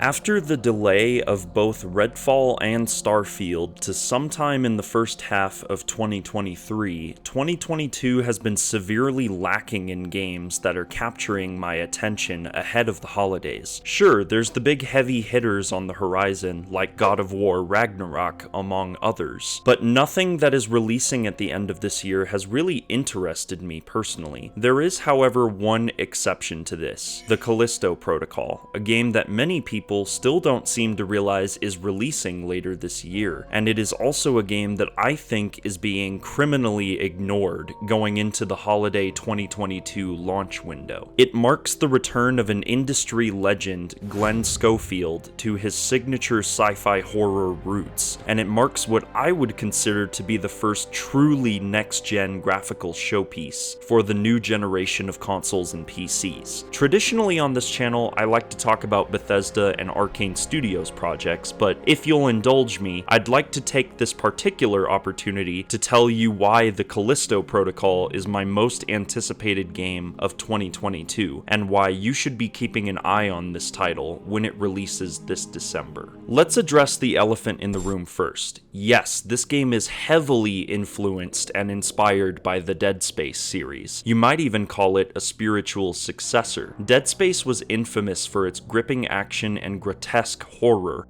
After the delay of both Redfall and Starfield to sometime in the first half of 2023, 2022 has been severely lacking in games that are capturing my attention ahead of the holidays. Sure, there's the big heavy hitters on the horizon, like God of War Ragnarok, among others, but nothing that is releasing at the end of this year has really interested me personally. There is, however, one exception to this: the Callisto Protocol, a game that many people still don't seem to realize is releasing later this year, and it is also a game that I think is being criminally ignored going into the holiday 2022 launch window. It marks the return of an industry legend, Glenn Schofield, to his signature sci-fi horror roots, and it marks what I would consider to be the first truly next-gen graphical showpiece for the new generation of consoles and PCs. Traditionally on this channel, I like to talk about Bethesda and Arcane Studios projects, but if you'll indulge me, I'd like to take this particular opportunity to tell you why the Callisto Protocol is my most anticipated game of 2022, and why you should be keeping an eye on this title when it releases this December. Let's address the elephant in the room first. Yes, this game is heavily influenced and inspired by the Dead Space series. You might even call it a spiritual successor. Dead Space was infamous for its gripping action and grotesque horror.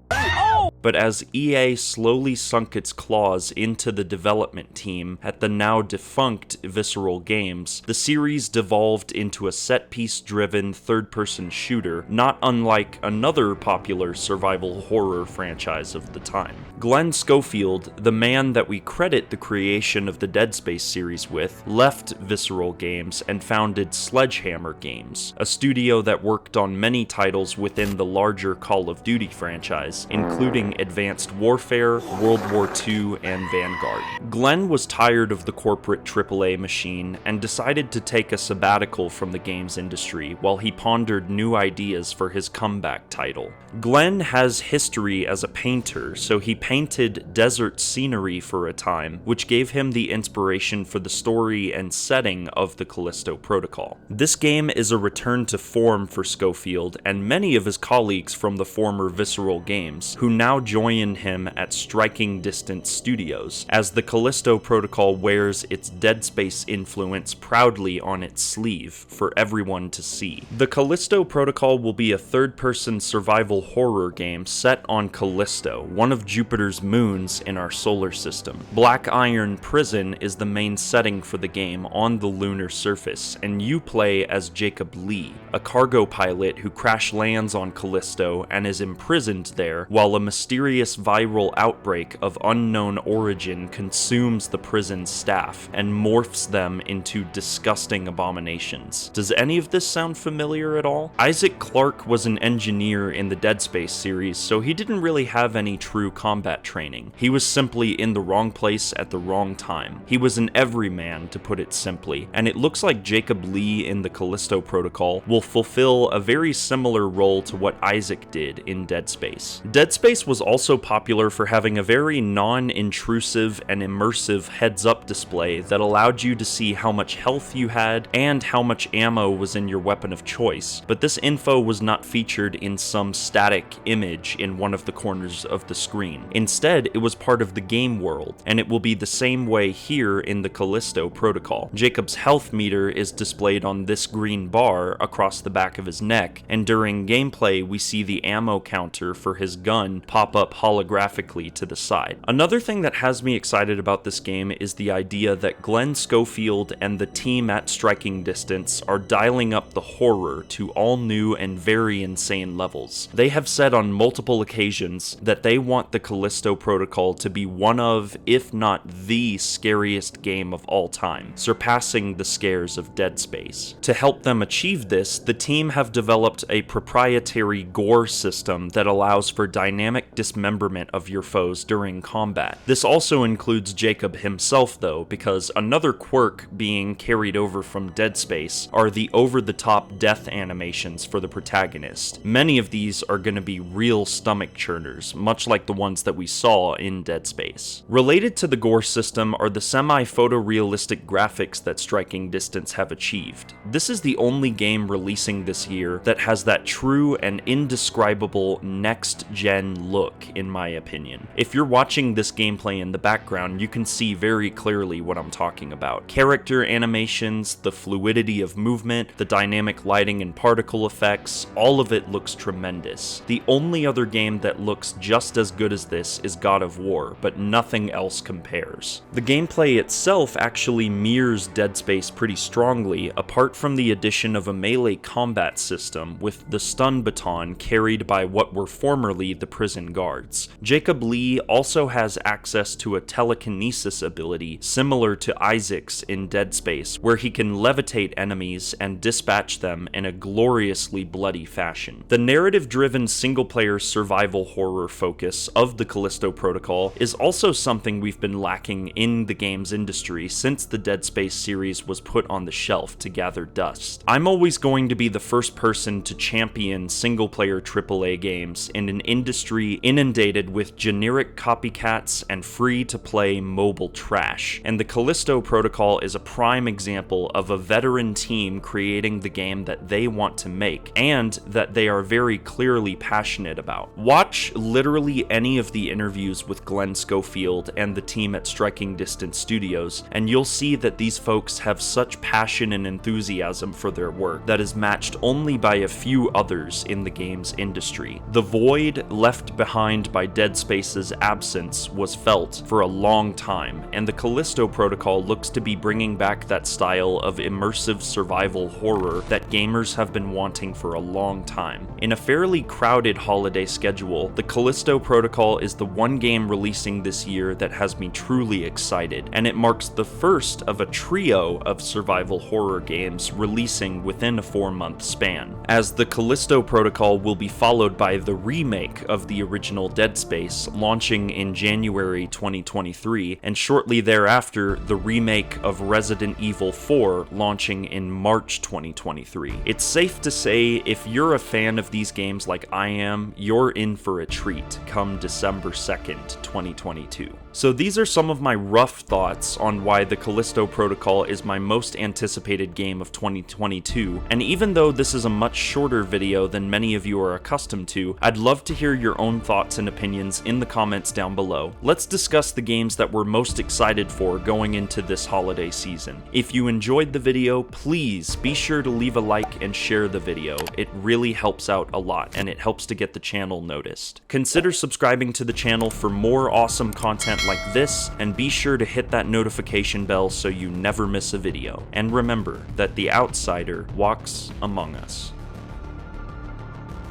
But as EA slowly sunk its claws into the development team at the now defunct Visceral Games, the series devolved into a set-piece-driven third-person shooter, not unlike another popular survival horror franchise of the time. Glenn Schofield, the man that we credit the creation of the Dead Space series with, left Visceral Games and founded Sledgehammer Games, a studio that worked on many titles within the larger Call of Duty franchise, including Advanced Warfare, World War II, and Vanguard. Glenn was tired of the corporate AAA machine and decided to take a sabbatical from the games industry while he pondered new ideas for his comeback title. Glenn has history as a painter, so he painted desert scenery for a time, which gave him the inspiration for the story and setting of the Callisto Protocol. This game is a return to form for Schofield and many of his colleagues from the former Visceral Games, who now join him at Striking Distance Studios, as the Callisto Protocol wears its Dead Space influence proudly on its sleeve for everyone to see. The Callisto Protocol will be a third-person survival horror game set on Callisto, one of Jupiter's moons in our solar system. Black Iron Prison is the main setting for the game on the lunar surface, and you play as Jacob Lee, a cargo pilot who crash lands on Callisto and is imprisoned there while a mysterious viral outbreak of unknown origin consumes the prison's staff and morphs them into disgusting abominations. Does any of this sound familiar at all? Isaac Clarke was an engineer in the Dead Space series, so he didn't really have any true combat training. He was simply in the wrong place at the wrong time. He was an everyman, to put it simply, and it looks like Jacob Lee in the Callisto Protocol will fulfill a very similar role to what Isaac did in Dead Space. Dead Space was also popular for having a very non-intrusive and immersive heads-up display that allowed you to see how much health you had and how much ammo was in your weapon of choice, but this info was not featured in some static image in one of the corners of the screen. Instead, it was part of the game world, and it will be the same way here in the Callisto Protocol. Jacob's health meter is displayed on this green bar across the back of his neck, and during gameplay we see the ammo counter for his gun pop up holographically to the side. Another thing that has me excited about this game is the idea that Glenn Schofield and the team at Striking Distance are dialing up the horror to all new and very insane levels. They have said on multiple occasions that they want the Callisto Protocol to be one of, if not the scariest game of all time, surpassing the scares of Dead Space. To help them achieve this, the team have developed a proprietary gore system that allows for dynamic dramatic dismemberment of your foes during combat. This also includes Jacob himself though, because another quirk being carried over from Dead Space are the over-the-top death animations for the protagonist. Many of these are going to be real stomach churners, much like the ones that we saw in Dead Space. Related to the gore system are the semi-photorealistic graphics that Striking Distance have achieved. This is the only game releasing this year that has that true and indescribable next-gen look, in my opinion. If you're watching this gameplay in the background, you can see very clearly what I'm talking about. Character animations, the fluidity of movement, the dynamic lighting and particle effects, all of it looks tremendous. The only other game that looks just as good as this is God of War, but nothing else compares. The gameplay itself actually mirrors Dead Space pretty strongly, apart from the addition of a melee combat system with the stun baton carried by what were formerly the prison guards. Jacob Lee also has access to a telekinesis ability similar to Isaac's in Dead Space, where he can levitate enemies and dispatch them in a gloriously bloody fashion. The narrative-driven single-player survival horror focus of the Callisto Protocol is also something we've been lacking in the games industry since the Dead Space series was put on the shelf to gather dust. I'm always going to be the first person to champion single-player AAA games in an industry inundated with generic copycats and free-to-play mobile trash, and the Callisto Protocol is a prime example of a veteran team creating the game that they want to make, and that they are very clearly passionate about. Watch literally any of the interviews with Glenn Schofield and the team at Striking Distance Studios, and you'll see that these folks have such passion and enthusiasm for their work that is matched only by a few others in the games industry. The void left behind by Dead Space's absence was felt for a long time, and the Callisto Protocol looks to be bringing back that style of immersive survival horror that gamers have been wanting for a long time. In a fairly crowded holiday schedule, the Callisto Protocol is the one game releasing this year that has me truly excited, and it marks the first of a trio of survival horror games releasing within a 4-month span, as the Callisto Protocol will be followed by the remake of the original Dead Space launching in January 2023, and shortly thereafter the remake of Resident Evil 4 launching in March 2023. It's safe to say if you're a fan of these games like I am, you're in for a treat come December 2nd, 2022. So these are some of my rough thoughts on why the Callisto Protocol is my most anticipated game of 2022, and even though this is a much shorter video than many of you are accustomed to, I'd love to hear your own thoughts and opinions in the comments down below. Let's discuss the games that we're most excited for going into this holiday season. If you enjoyed the video, please be sure to leave a like and share the video. It really helps out a lot, and it helps to get the channel noticed. Consider subscribing to the channel for more awesome content like this, and be sure to hit that notification bell so you never miss a video. And remember that the outsider walks among us.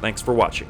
Thanks for watching.